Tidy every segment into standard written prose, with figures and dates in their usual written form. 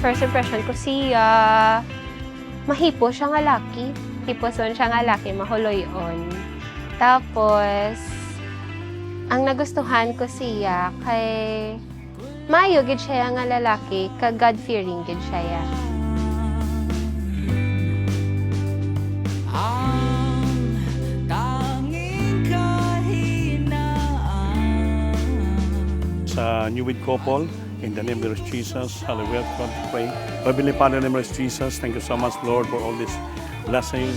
first impression ko siya, mahipo siya nga laki. Hiposon siya nga laki, mahuloy-on. Tapos, ang nagustuhan ko siya kay maayo gid siya nga lalaki, ka God-fearing gid siya. Sa newid couple, in the name of Jesus, hallelujah, God pray. Heavenly Father, in the name of Jesus, thank you so much, Lord, for all this blessing.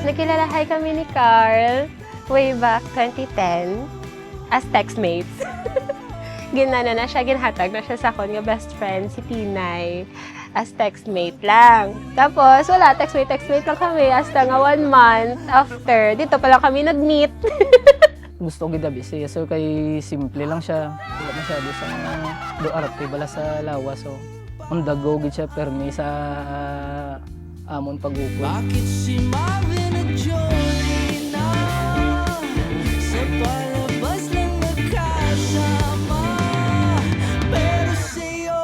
Nagkilalahay kami ni Carl way back 2010 as textmates. Ginana na siya, ginhatag na siya sa akon nga best friend, si Tinay, as textmate lang. Tapos, wala, textmate lang kami. Hasta nga 1 month after, dito pa lang kami nag-meet. Gusto ko gidabi siya, so kay simple lang siya. Wala masyado sa mga doarap, bala sa lawas. So, ang dago gid siya, permi sa amon pag-upod. Bakit si Marvin at Jolina sa palabas lang magkasama, pero sa'yo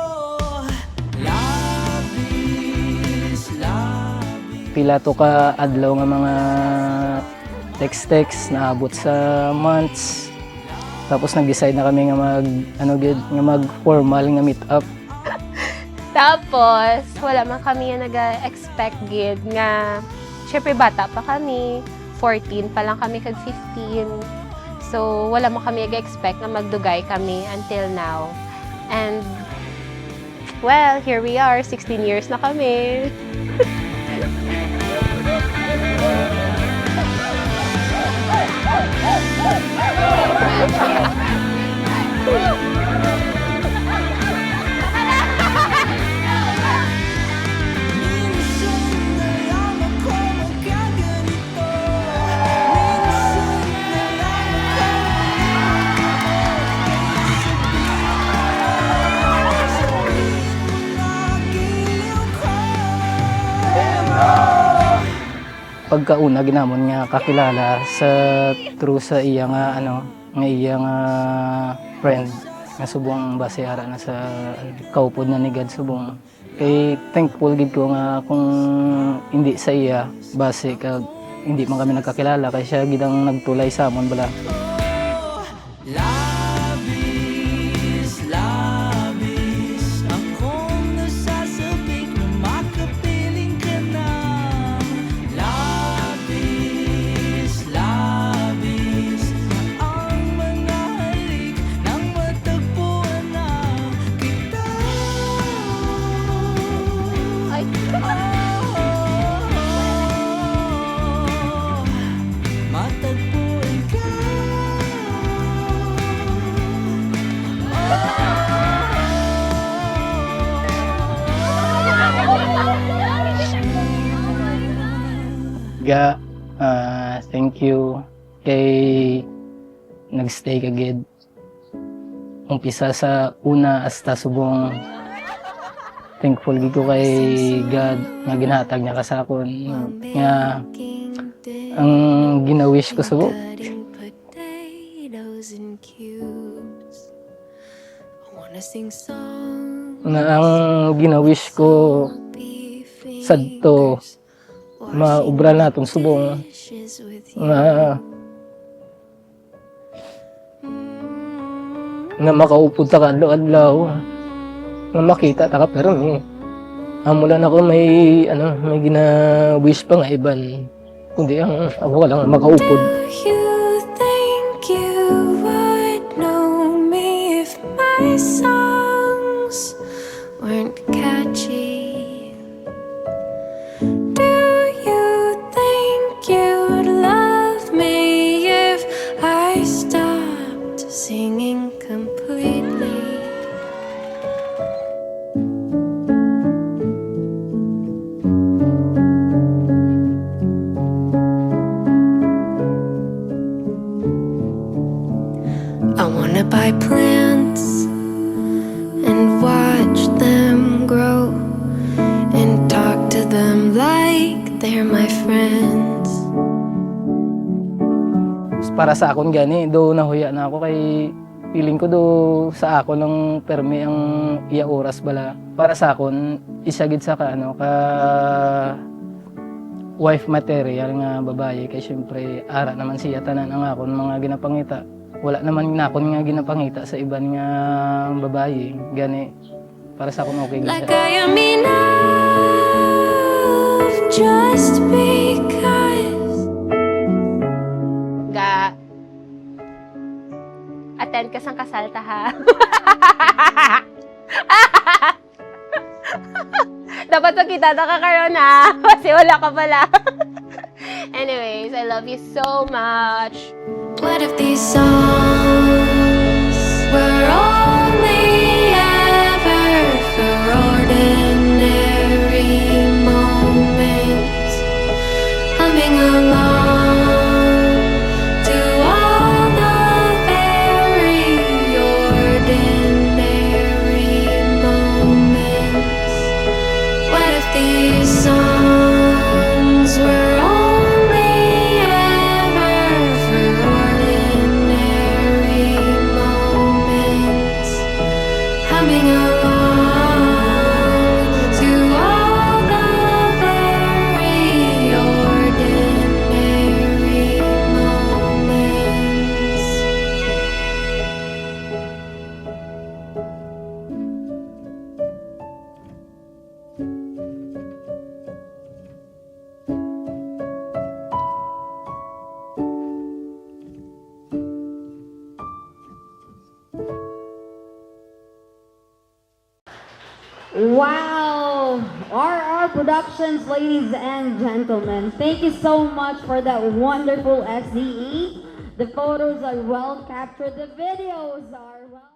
labis. Pila to ka adlaw nga mga text naabot sa months. Tapos nag-decide na kami nga mag-formal nga meet up. Tapos, wala man kami nga nag-expect gid nga, syempre bata pa kami, 14 pa lang kami kag 15. So, wala man kami nag-expect nga magdugay kami until now. And, well, here we are, 16 years na kami. Pagkauna ginamon nga kakilala sa true sa iya nga friend nga subong base ara na sa kaupod na ni God subong. Kay thankful gid ko nga kung hindi sa iya base kag hindi man kami nagkakilala kay siya gid ang nagtulay sa amon bala. Ga, thank you kay nagstay ka gid. Umpisa sa una hasta subong thankful gid ko kay God nga ginhatag niya ka sa akon nga ang ginawish ko subong na ang ginawish ko sadto maubra naton subong nga makaupod ta kadlaw nga makita ta ka pero amo lang ako may gina-wish pa nga iban kundi ang ako lang makaupod. You think you would know me if my songs weren't catchy? by plants and watch them grow and talk to them like they're my friends. Para sa akon gani, do nahuya na ako kay feeling ko do sa ako lang permi ang iya oras bala. Para sa akon, isa gid sa ka ano ka wife material nga babae kay syempre ara naman siya tanan ang akon mga ginapangita. Wala naman nakon nga ginapangita sa iban nga babae. Gani para sa akon okay gid Like siya. I am enough just because. Ga attend ka sang kasal ta ha. Dapat magkita na ka karon ha. Kasi wala ka pala. Anyways, I love you so much. What if these songs were only ever for ordinary moments, humming along to all the very ordinary moments? What if these songs were only ever for ordinary moments, humming along to all the very ordinary moments? Wow! RR Productions, ladies and gentlemen. Thank you so much for that wonderful SDE. The photos are well captured. The videos are well...